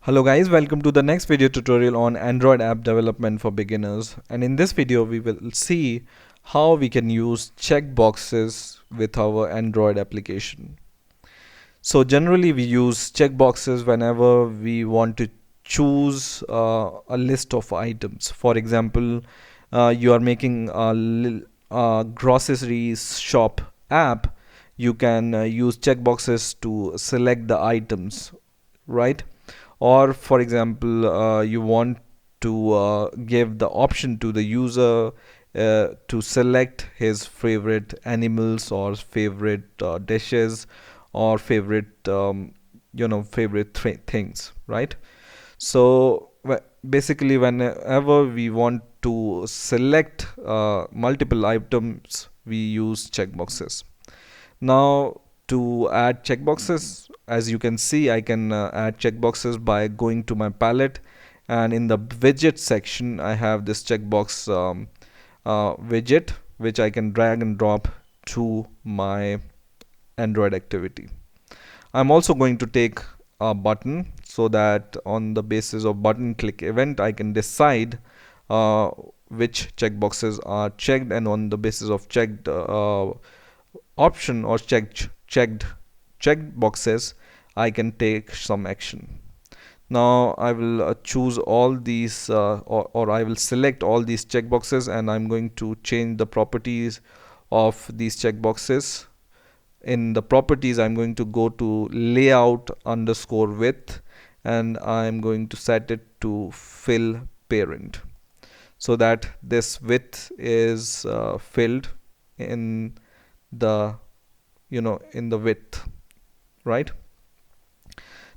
Hello guys, welcome to the next video tutorial on Android app development for beginners. And in this video we will see how we can use checkboxes with our Android application. So generally we use checkboxes whenever we want to choose a list of items. For example, you are making a groceries shop app. You can use checkboxes to select the items, right? Or for example, you want to give the option to the user to select his favorite animals or favorite dishes or favorite favorite things, right? So basically whenever we want to select multiple items, we use checkboxes. Now to add checkboxes, as you can see, I can add checkboxes by going to my palette, and in the widget section I have this checkbox widget which I can drag and drop to my Android activity. I'm also going to take a button so that on the basis of button click event I can decide uh, which checkboxes are checked, and on the basis of checked option or checked boxes I can take some action. Now I will choose all these or I will select all these checkboxes, and I'm going to change the properties of these checkboxes. In the properties I'm going to go to layout underscore width, and I'm going to set it to fill parent so that this width is filled in the in the width, right?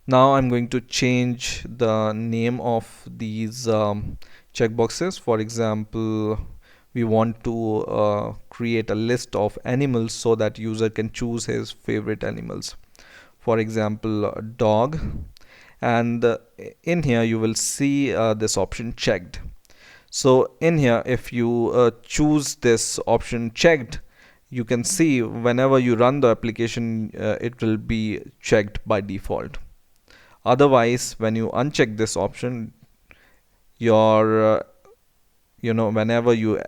Now I'm going to change the name of these checkboxes. For example, we want to create a list of animals so that user can choose his favorite animals. For example, a dog. And in here you will see this option checked. So in here, if you choose this option checked, you can see whenever you run the application, it will be checked by default. Otherwise, when you uncheck this option, your whenever you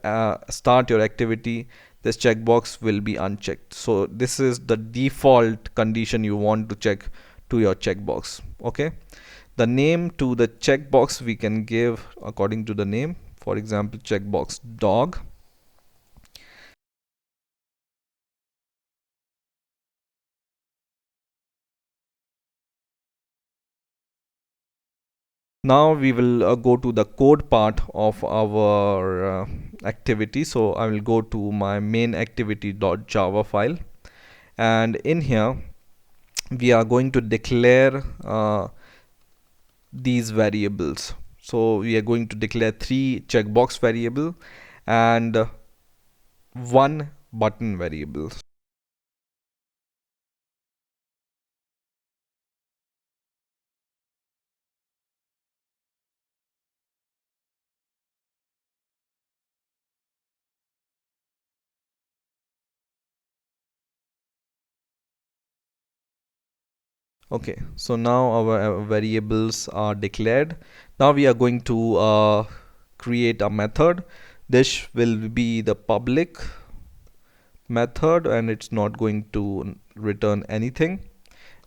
start your activity, this checkbox will be unchecked. So this is the default condition you want to check to your checkbox. Okay, the name to the checkbox we can give according to the name. For example, checkbox dog. Now we will go to the code part of our activity. So I will go to my main activity.java file, and in here we are going to declare these variables. So we are going to declare 3 checkbox variable and 1 button variable. Okay, so now our variables are declared. Now we are going to create a method. This will be the public method, and it's not going to return anything.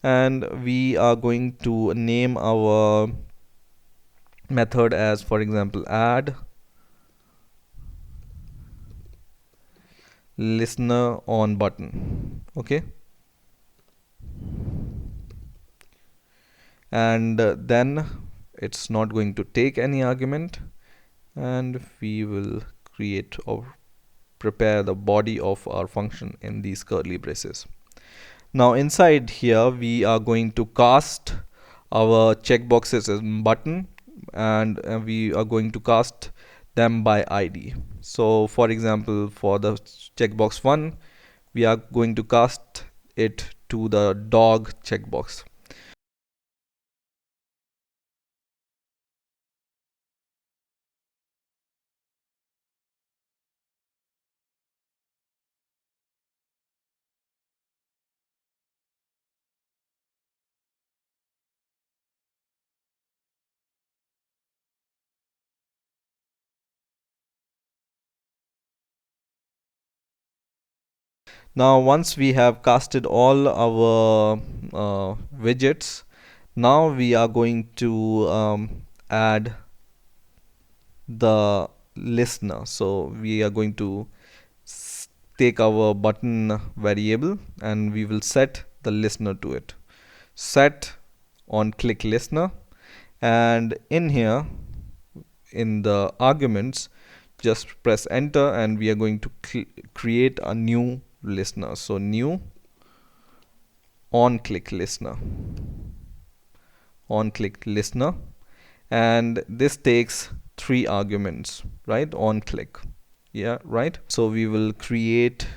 And we are going to name our method as, for example, add listener on button. Okay, and then it's not going to take any argument, and we will create or prepare the body of our function in these curly braces. Now inside here we are going to cast our checkboxes as button, and we are going to cast them by ID. So for example, for the checkbox 1, we are going to cast it to the dog checkbox. Now once we have casted all our widgets, now we are going to add the listener. So we are going to take our button variable and we will set the listener to it. Set on click listener, and in here in the arguments just press enter and we are going to create a new listener. So new on click listener, on click listener, and this takes 3 arguments, right? On click, yeah, right. So we will create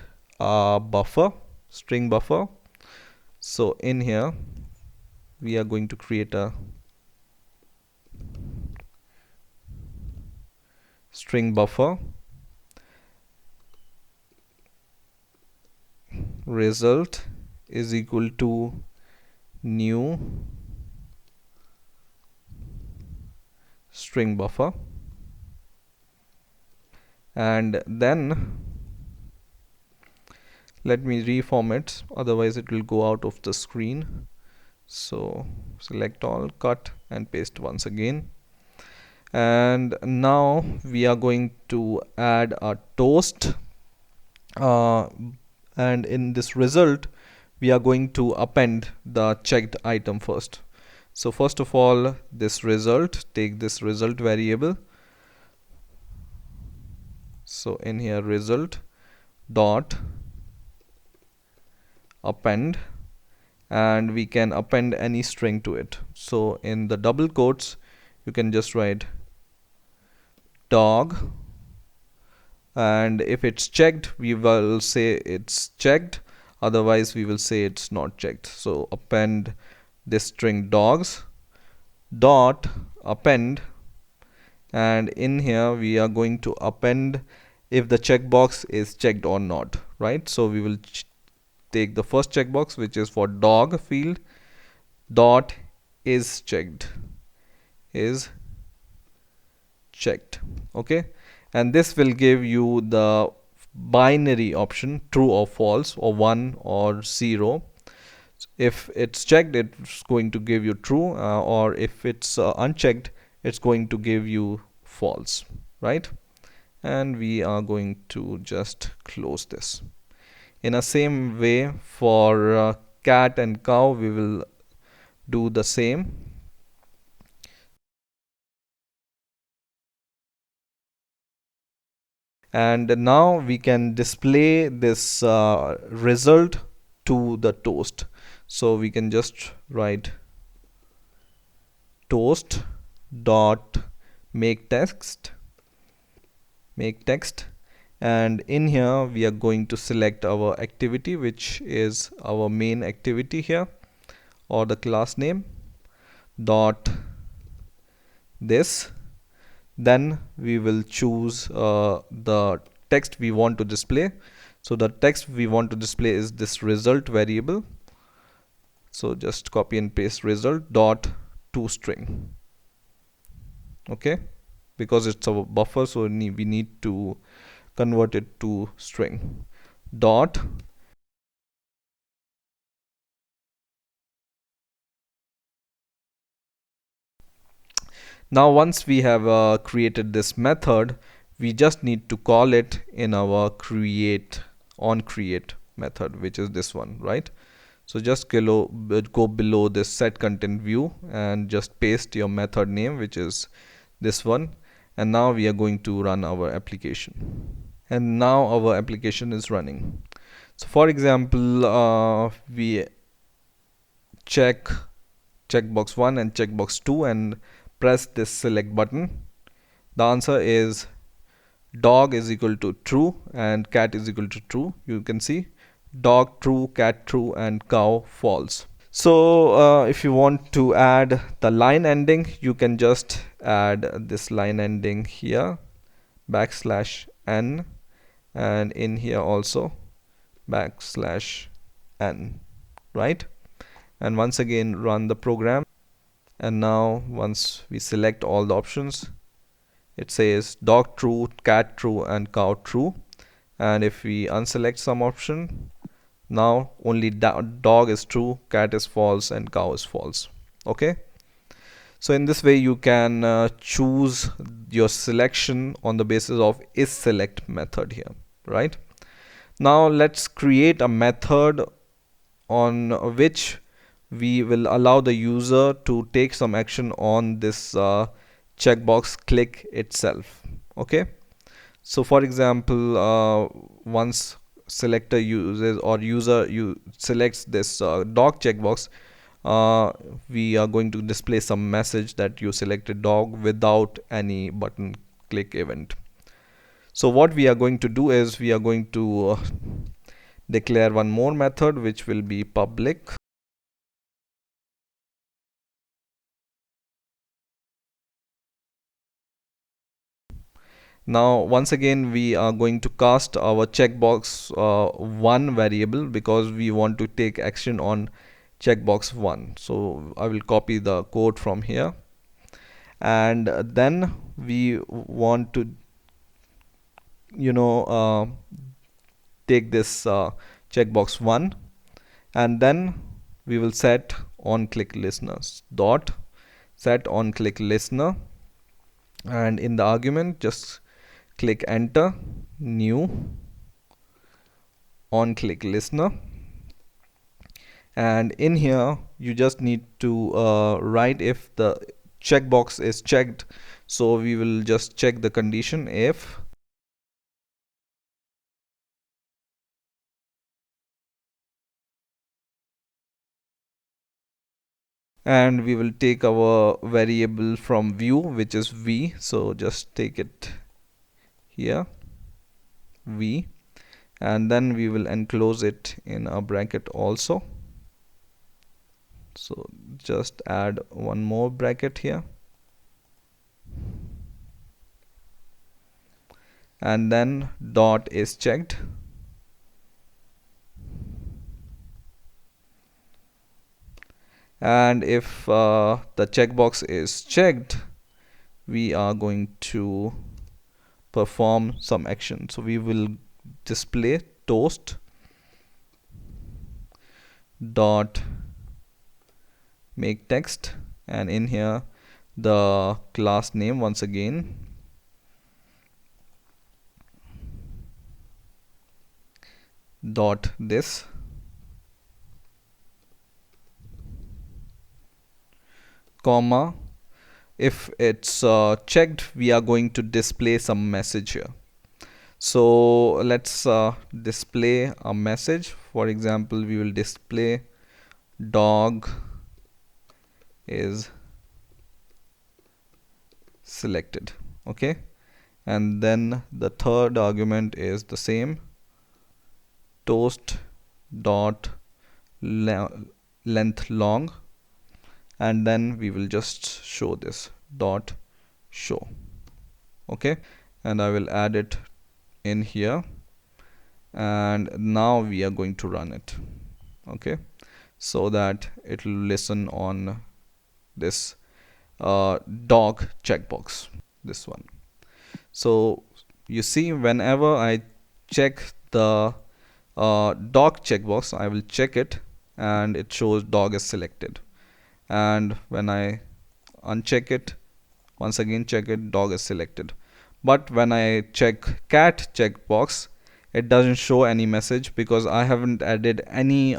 a buffer, string buffer. So in here we are going to create a string buffer result is equal to new string buffer, and then let me reformat, otherwise it will go out of the screen. So select all, cut and paste once again, and now we are going to add a toast, and in this result we are going to append the checked item first. So first of all, this result, take this result variable. So in here result dot append, and we can append any string to it. So in the double quotes you can just write dog, and if it's checked we will say it's checked, otherwise we will say it's not checked. So append this string dogs dot append, and in here we are going to append if the checkbox is checked or not, right? So we will take the first checkbox, which is for dog field, dot is checked, is checked, okay, and this will give you the binary option, true or false, or 1 or 0. If it's checked it's going to give you true, or if it's unchecked it's going to give you false, right? And we are going to just close this. In a same way for cat and cow we will do the same. And now we can display this result to the toast. So we can just write toast dot make text, and in here we are going to select our activity, which is our main activity here, or the class name, dot this. Then we will choose the text we want to display. So the text we want to display is this result variable. So just copy and paste result dot toString, okay, because it's a buffer, so we need to convert it to string. Dot now once we have created this method, we just need to call it in our create method, which is this one, right? So just go below this set content view and just paste your method name, which is this one, and now we are going to run our application, and now our application is running. So for example, we check checkbox 1 and checkbox 2 and press this select button. The answer is dog is equal to true and cat is equal to true. You can see dog true, cat true, and cow false. So if you want to add the line ending, you can just add this line ending here, \n, and in here also \n, right? And once again run the program, and now once we select all the options, it says dog true, cat true, and cow true. And if we unselect some option, Now only dog is true, cat is false, and cow is false. Okay. So in this way you can choose your selection on the basis of isSelect method here, right? Now let's create a method on which we will allow the user to take some action on this checkbox click itself. Okay. So for example, once selector uses or user selects this dog checkbox, we are going to display some message that you selected dog without any button click event. So what we are going to do is we are going to declare one more method which will be public. Now once again we are going to cast our checkbox 1 variable because we want to take action on checkbox 1. So I will copy the code from here, and then we want to take this checkbox 1, and then we will set on click listeners dot set on click listener, and in the argument just click enter new on click listener, and in here you just need to write if the checkbox is checked. So we will just check the condition if and we will take our variable from view which is v, so just take it here v, and then we will enclose it in a bracket also. So just add one more bracket here, and then dot is checked, and if the checkbox is checked we are going to perform some action. So we will display toast dot make text, and in here the class name once again dot this, comma, if it's checked we are going to display some message here. So let's display a message. For example, we will display dog is selected. Okay, and then the third argument is the same, toast dot length long, and then we will just show this dot show. Okay, and I will add it in here, and now we are going to run it. Okay, so that it will listen on this dog checkbox, this one. So you see, whenever I check the dog checkbox, I will check it and it shows dog is selected, and when I uncheck it, once again check it, dog is selected. But when I check cat checkbox, it doesn't show any message because I haven't added any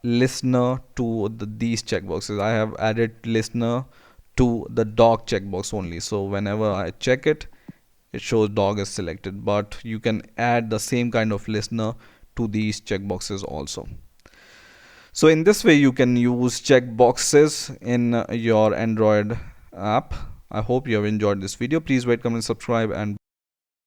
listener to these checkboxes. I have added listener to the dog checkbox only. So whenever I check it, it shows dog is selected, but you can add the same kind of listener to these checkboxes also. So in this way you can use checkboxes in your Android app. I hope you have enjoyed this video. Please rate, comment, subscribe, and